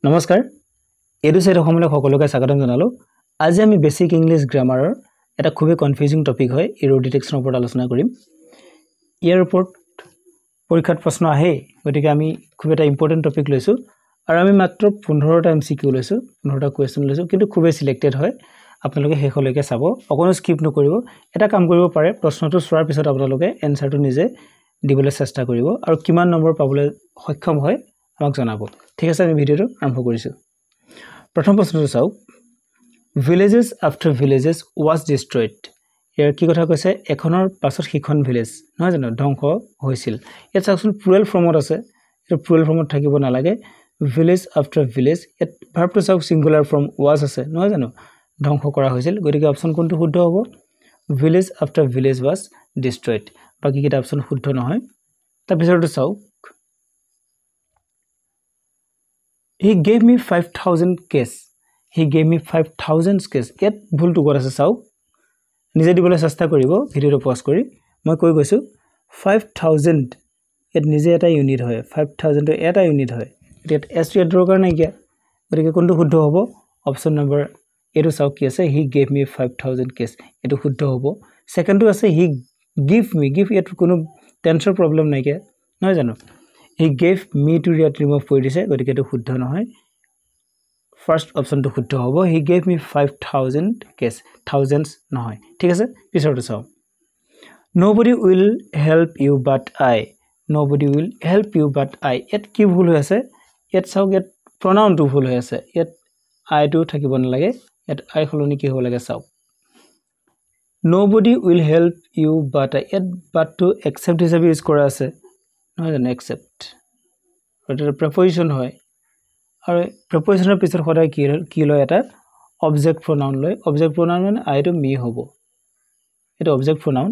নমস্কাৰ এডু সাইড অসমলৈ সকলোকে স্বাগতম জনালো আজি আমি বেসিক ইংলিশ গ্ৰামাৰৰ এটা খুবই কনফিউজিং টপিক হয় এৰৰ ডিটেকশনৰ ওপৰত আলোচনা কৰিম ইয়াৰ ওপৰত পৰীক্ষাত প্ৰশ্ন আহে গতিকে আমি খুব এটা ইম্পৰ্টেন্ট টপিক লৈছো আৰু আমি মাত্ৰ 15টা এমসিকিউ লৈছো 15টা কোৱেশ্চন লৈছো কিন্তু খুবই সিলেক্টেড হয় আপোনালোকে হেখলৈকে চাব অকনো স্কিপ নকৰিব এটা কাম কৰিব পাৰে প্ৰশ্নটো চোৱাৰ পিছত আপোনালোকে এনসাৰটো নিজে দিবলৈ চেষ্টা কৰিব আৰু কিমান নম্বৰ পাবলৈ সক্ষম হয় আমাক জনাব ঠিক আছে আমি ভিডিওটো আৰম্ভ কৰিছো প্ৰথম প্ৰশ্নটো চাও villages after villages was destroyed ইয়াৰ কি কথা কৈছে এখনৰ পাছত সিখন ভিলেজ নহয় জানো ধ্বংস হৈছিল এটা চাওকচোন প্লুৰাল ফৰ্মত আছে এটা প্লুৰাল ফৰ্মত থাকিব নালাগে village after village এট ভাৰ্বটো চাওক সিঙ্গুলাৰ ফৰ্ম was আছে নহয় জানো ধ্বংস কৰা হৈছিল গতিকে অপচন কোনটো শুদ্ধ হ'ব village after village was destroyed বাকি কিটা অপচন শুদ্ধ নহয় তাৰ পিছৰটো চাওক He gave me 5000 cash. He gave me 5000 cash. Yet ভুল টু আছে চাও নিজে দিবলৈ চেষ্টা কৰিব ভিডিওটো পজ কৰি মই কৈ গৈছো 5000 এট নিজে এটা ইউনিট হয় 5000 টো এটা ইউনিট হয় এট এস টো দৰকাৰ নাই কিয়া গতিকে কোনটো শুদ্ধ হ'ব অপচন নম্বৰ এটো চাও কি আছে he gave me 5000 cash এটো শুদ্ধ হ'ব সেকেন্ডটো আছে he give me give at কোনো টেন্সৰ প্ৰবলেম নাই কিয়া নহয় জানো He gave me to remove কৰি দিছে গতিকে এটো শুদ্ধ নহয় ফাৰ্স্ট অপচনটো শুদ্ধ হ'ব he gave me 5000 cash thousands নহয় ঠিক আছে পিছৰটো চাও Nobody will help you but I Nobody will help you but I এত কি ভুল হৈ আছে এত চাওক এত pronoun টো ভুল হৈ আছে এত I টো থাকিব নালাগে এত I খলনি কি হ'ব লাগে চাওক Nobody will help you but I এত but to accept হিচাপে ইউজ কৰা আছে নহয় জানো accept এটা preposition হয় আৰু prepositioner পিছৰ সদায় কি লয় এটা object pronoun লয় object pronoun মানে I to me হ'ব এটা object pronoun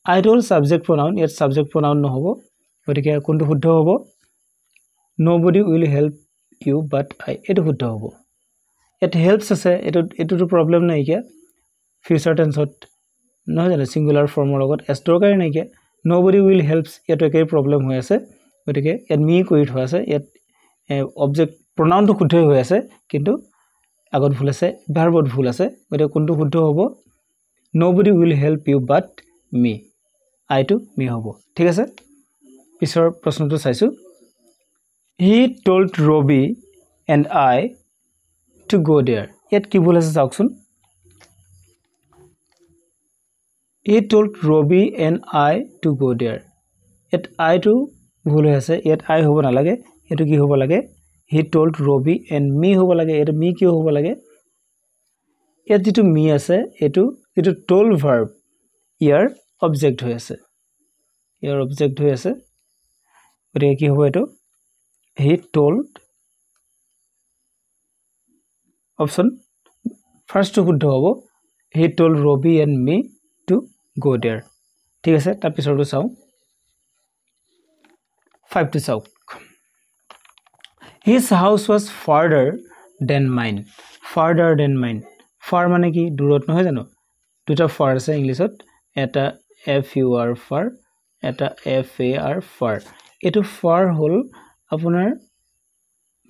I to subject pronoun ইয়াত subject pronoun নহব গতিকে কোনটো শুদ্ধ হ'ব Nobody will help you but I এটো শুদ্ধ হ'ব it helps আছে এটো প্ৰবলেম নাই কিয়া future tense ত নহয় জানো singular form ৰ লগত s দৰকাৰ নাই কিয়া Nobody will helps এটো একেই প্ৰবলেম হৈ আছে গতিকে এট মি কৰি থোৱা আছে এট অবজেক্ট pronoun টো শুদ্ধ হৈ আছে কিন্তু আগত ভুল আছে ভাৰ্বত ভুল আছে গতিকে কোনটো শুদ্ধ হ'ব Nobody will help you but me I to me হ'ব ঠিক আছে পিছৰ প্ৰশ্নটো চাইছো He told Robbie and I to go there at কি ভুল আছে চাওকচোন He told Robbie and I to go there at I to ভুল হৈ আছে ইয়াত I হ'ব না লাগে এটো কি হ'ব লাগে he told Robbie and me হ'ব লাগে এটো me কি হ'ব লাগে ইয়াত যেটো me আছে এটো told verb ইয়াৰ object হৈ আছে গতিকে কি হ'ব এটো he told option first শুদ্ধ হ'ব he told Robbie and me to go there ঠিক আছে তাৰ পিছৰটো চাও 5 to চাওক His house was farther than mine far মানে কি দূৰত নহয় জানো দুটা far আছে ইংলিশত এটা fur far এটা far far এটো far হল আপোনাৰ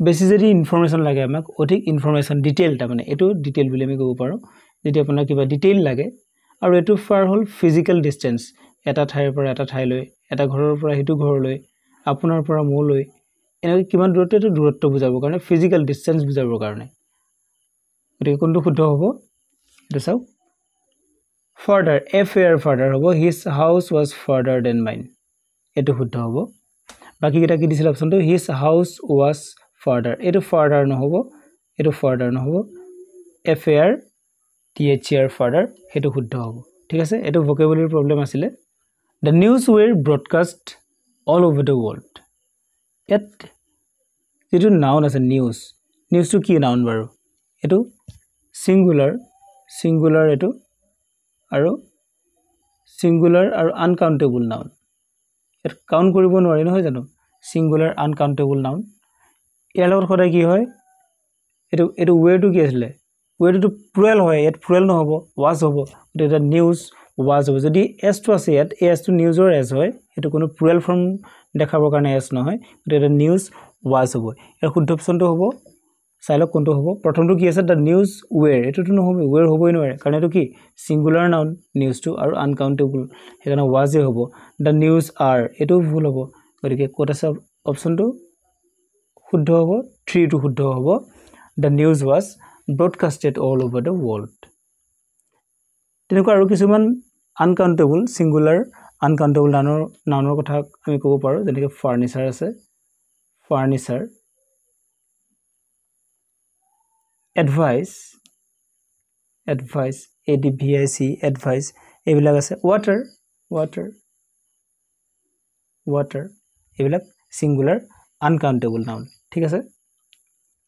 বেছি যদি ইনফৰমেশন লাগে আমাক অধিক ইনফৰমেশন ডিটেইল তা মানে এটো ডিটেইল বুলি আমি ক'ব পাৰো যদি আপোনাৰ কিবা ডিটেইল লাগে আৰু এটো far হল ফিজিক্যাল ডিসটেন্স এটা ঠাইৰ পৰা এটা ঠাইলৈ এটা ঘৰৰ পৰা হিটো ঘৰলৈ আপোনাৰ পৰা মোলৈ এনেকৈ কিমান দূৰত্ব এটো দূৰত্ব বুজাবৰ কাৰণে ফিজিক্যাল ডিসটেন্স বুজাবৰ কাৰণে গতিকে কোনটো শুদ্ধ হ'ব এটো চাও farther far farther হ'ব his house was farther than mine এটো শুদ্ধ হ'ব বাকি কিটা কি দিছিল অপচনটো his house was farther এটো farther নহব far thr farther হেতু শুদ্ধ হ'ব ঠিক আছে এটো ভোকাবুলাৰি প্ৰবলেম আছিল the news were broadcast all over the world at যেটো নাউন আছে নিউজ টু কি নাউন বাৰু এটো সিঙ্গুলাৰ এটো আৰু সিঙ্গুলাৰ আৰু আনকাউন্টেবল নাউন এট কাউন্ট কৰিব নোৱাৰি নহয় জানো সিঙ্গুলাৰ আনকাউন্টেবল নাউন ইয়াৰ লগত সদায় কি হয় এটো ৱেটো কি আছিল ৱেটো প্লুৰাল হয় এট প্লুৰাল নহব was হ'ব এটা নিউজ was হ'ব যদি s টো আছে এট s টো নিউজৰ s হয় এটো কোনো প্লুৰাল ফৰ্ম দেখাবৰ কাৰণে s নহয় এটা নিউজ was হ'ব এৰ শুদ্ধ অপচনটো হ'ব চাইলক কোনটো হ'ব প্ৰথমটো কি আছে দ্য নিউজ ওৱেৰ এটোটো নহব ওৱেৰ হ'বই নোৱাৰে কাৰণ এটো কি সিঙ্গুলাৰ নাউন নিউজটো আৰু আনকাউন্টেবল হেকাৰণে ওয়াজে হ'ব দ্য নিউজ আৰ এটো ভুল হ'ব গতিকে কোট আছে অপচনটো শুদ্ধ হ'ব 3 টো শুদ্ধ হ'ব the news was broadcasted all over the world তেনেকুৱা আৰু কিছুমান আনকাউন্টেবল সিঙ্গুলাৰ আনকাউন্টেবল নাউনৰ কথা আমি ক'ব পাৰো যেনেকৈ ফাৰ্নিচাৰ আছে ফাৰ্নিচাৰ advice advice advice এইবিলাক আছে water এইবিলাক সিঙ্গুলাৰ আনকাউন্টেবল নাউন ঠিক আছে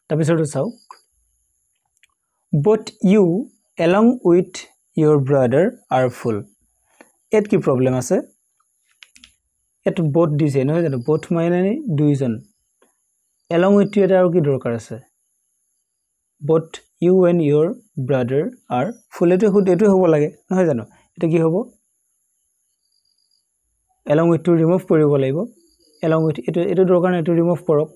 তাৰপিছৰটো চাওক but you along with your brother are full এত কি প্ৰবলেম আছে এত both দিছে নহয় জানো both মানে দুইজন along with you এটা আৰু কি দৰকাৰ আছে but you and your brother are full এটো হ'ব লাগে নহয় জানো এটা কি হ'ব along with to remove কৰিব লাগিব along with এটো দৰকাৰ নাই এটো remove কৰক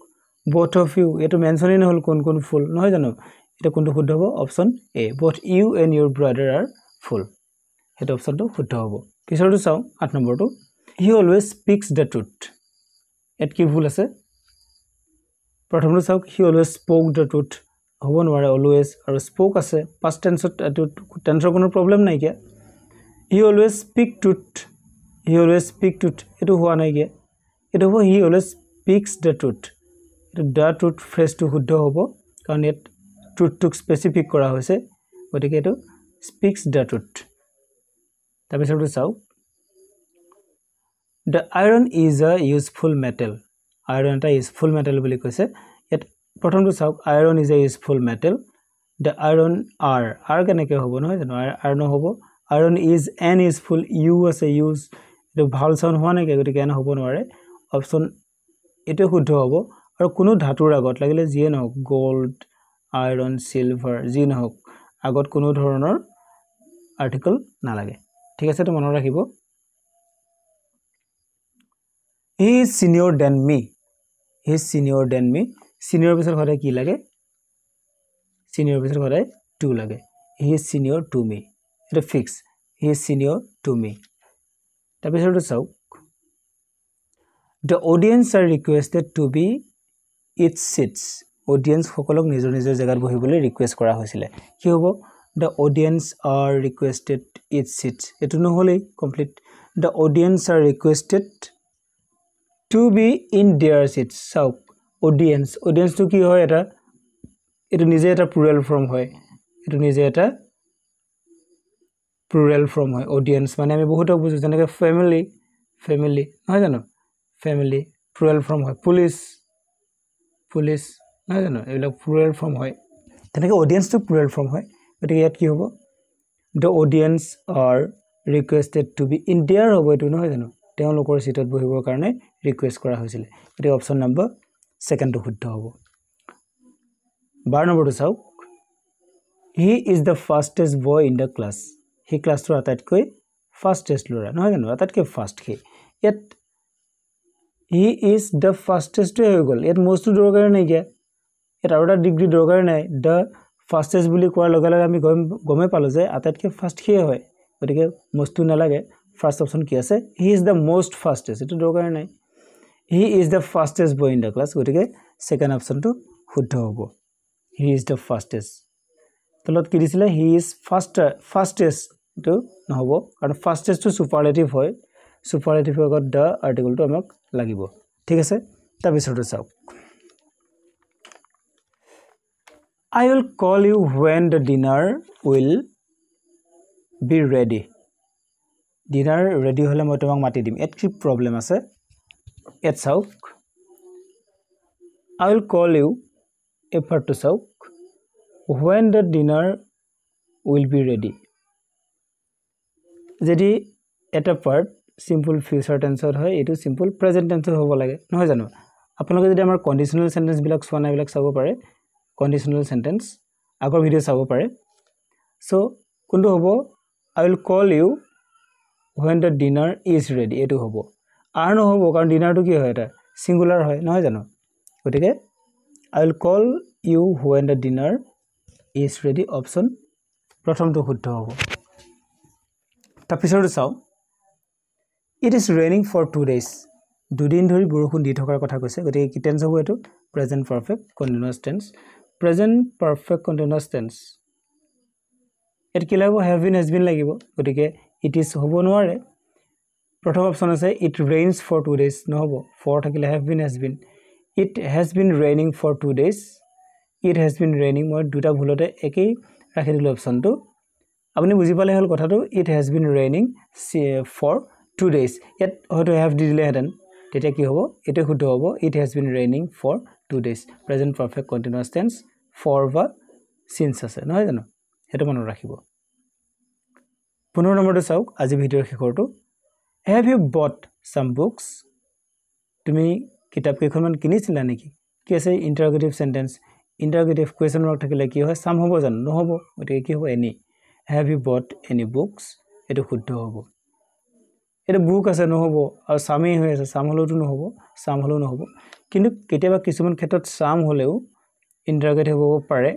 both of you এটো মেনশনই নহল কোন ফুল নহয় জানো এটা কোনটো শুদ্ধ হ'ব option A both you and your brother are full এটা অপচনটো শুদ্ধ হ'ব পিছৰটো চাও 8 নম্বৰটো he always speaks the truth এত কি ভুল আছে প্ৰথমটো চাওক he always spoke the truth হ'ব নোৱাৰে always আৰু spoke আছে past tense টেন্সৰ কোনো প্ৰবলেম নাই কিয়া he always speak truth এটো হোৱা নাই কিয়া এটো হ'ব he always speaks the truth এটো the truth phrase টো শুদ্ধ হ'ব কাৰণ এত truth টো স্পেসিফিক কৰা হৈছে গতিকে এটো speaks the truth তাৰপিছৰটো চাওক the iron is a useful metal iron এটা useful metal বুলি কৈছে এত প্ৰথমটো চাওক iron is a useful metal the iron are কেনেকৈ হ'ব নহয় জানো r নহব iron is an useful u আছে use এটো ভাল সাউন্ড হোৱা নাই গতিকে এন হ'ব নোৱাৰে অপচন এটো শুদ্ধ হ'ব আৰু কোনো ধাতুৰ আগত লাগিলে যিয়ে নহওক গোল্ড আইৰন সিলভাৰ যি নহওক আগত কোনো ধৰণৰ আৰ্টিকল না লাগে ঠিক আছে তো মনত ৰাখিব he is senior than me senior পিছৰ হৰে কি লাগে senior পিছৰ হৰে to লাগে he is senior to me এটা fix he is senior to me তাৰপিছৰটো চাওক the audience are requested to be its seats audience সকলক নিজৰ নিজৰ জায়গাত বহিবলৈ ৰিকুৱেষ্ট কৰা হৈছিল কি হ'ব the audience are requested its seats এটো নহলে complete the audience are requested to be in their seats চাওক audience to কি হয় এটা এটো নিজে এটা প্লুৰাল ফৰ্ম হয় এটো নিজে এটা প্লুৰাল ফৰ্ম হয় audience মানে আমি বহুত বুঝো যেনেকৈ family নহয় জানো family প্লুৰাল ফৰ্ম হয় পুলিশ নহয় জানো এইবিলাক প্লুৰাল ফৰ্ম হয় তেনেকৈ audience টো প্লুৰাল ফৰ্ম হয় গতিকে ইয়াত কি হ'ব the audience are requested to be in their হ'ব এটো নহয় জানো তেওঁলোকৰ সিটত বহিবৰ কাৰণে ৰিকুৱেষ্ট কৰা হৈছিল গতিকে অপচন নম্বৰ সেকেন্ড টো শুদ্ধ হ'ব 12 নম্বৰটো চাওক he is the fastest boy in the class he ক্লাছৰ আটাইতকৈ fastest ল'ৰা নহয় জানো আটাইতকৈ ফাষ্ট কি ইয়াত he is the fastest হৈ গল ইয়াত most দৰকাৰ নাই কিয়া এটা আৰু ডিগ্ৰী দৰকাৰ নাই the fastest বুলি কোৱাৰ লগে লগে আমি গমে পালো যে আটাইতকৈ ফাষ্ট কি হয় গতিকে most নালাগে ফাৰ্স্ট অপচন কি আছে he is the most fastest এটো দৰকাৰ নাই he is the fastest boy in the class গতিকে সেকেন্ড অপচনটো শুদ্ধ হ'ব he is the fastest তলত কি দিছিলে he is fastest এটো নহব কাৰণ fastest টো সুপাৰলেটিভ হয় সুপাৰলেটিভৰ আগত the আৰ্টিকলটো আমাক লাগিব ঠিক আছে তাৰ পিছৰটো চাওক I will call you when the dinner will be ready dinner ready হলে মই তোমাক মাতি দিম এত কি প্ৰবলেম আছে এত চাওক I will call you এফাৰ to চাওক when the dinner will be ready যদি এটা পাৰ্ট সিম্পল ফিউচাৰ টেন্সৰ হয় এটো সিম্পল প্ৰেজেন্ট টেন্সৰ হ'ব লাগে নহয় জানো আপোনালোকে যদি আমাৰ কন্ডিশনাল সেন্টেন্স বিলাক সোৱা নাই বিলাক চাব পাৰে কন্ডিশনাল সেন্টেন্স আগৰ ভিডিও চাব পাৰে সো কোনটো হ'ব I will call you when the dinner is ready এটো হ'ব আর নহব কাৰণ ডিনাৰটো কি হয় এটা সিঙ্গুলাৰ হয় নহয় জানো গতিকে I will call you when the dinner is ready option প্ৰথমটো শুদ্ধ হ'ব তাৰ পিছৰটো চাও it is raining for 2 days দুদিন ধৰি বৰষুণ দি থকাৰ কথা কৈছে গতিকে কি টেন্স হ'ব এটো present perfect continuous tense it কি লাগিব have been has been লাগিব গতিকে it is হ'ব নোৱাৰে প্ৰথম অপচন আছে it rains for 2 days নহব for থাকিলে have been has been it has been raining for 2 days it has been raining মই দুটা ভুলতে একেই ৰাখি দিলো অপচনটো আপুনি বুজি পালে হল কথাটো it has been raining for 2 days yet হয়তো have দি দিলে হেতেন তেতিয়া কি হ'ব এটো শুদ্ধ হ'ব it has been raining for 2 days present perfect continuous tense for বা since আছে নহয় জানো হেতু মনত ৰাখিব 15 নম্বৰটো চাওক আজি ভিডিওৰ শেষৰটো have you bought some books তুমি কিতাপ কেইখনমান কিনিছিলা নেকি কি আছে ইন্টাৰোগেটিভ সেন্টেন্স ইন্টাৰোগেটিভ কোৱেশ্চন মাৰ্ক থাকিলে কি হয় সাম হ'ব জানো নহব গতিকে কি হ'ব any have you bought any books এটো শুদ্ধ হ'ব এটা বুক আছে নহব আৰু সামেই হৈ আছে সাম হলেওটো নহব সাম হলেও নহব কিন্তু কেতিয়াবা কিছুমান ক্ষেত্ৰত সাম হলেও ইন্টাৰোগেটিভ হ'ব পাৰে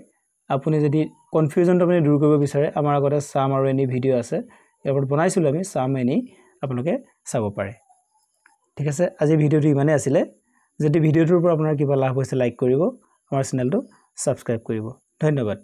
আপুনি যদি কনফিউজনটো আপুনি দূৰ কৰিব বিচাৰে আমাৰ আগতে সাম আৰু এনি ভিডিও আছে ইয়াৰ বনাইছিলো আমি সাম এনি আপোনালোকে চাব পাৰে ঠিক আছে আজি ভিডিওটো ইমানে আছিল যদি ভিডিওটোৰ পৰা আপোনাৰ কিবা লাভ হৈছে লাইক কৰিব আমাৰ চেনেলটো সাবস্ক্ৰাইব কৰিব ধন্যবাদ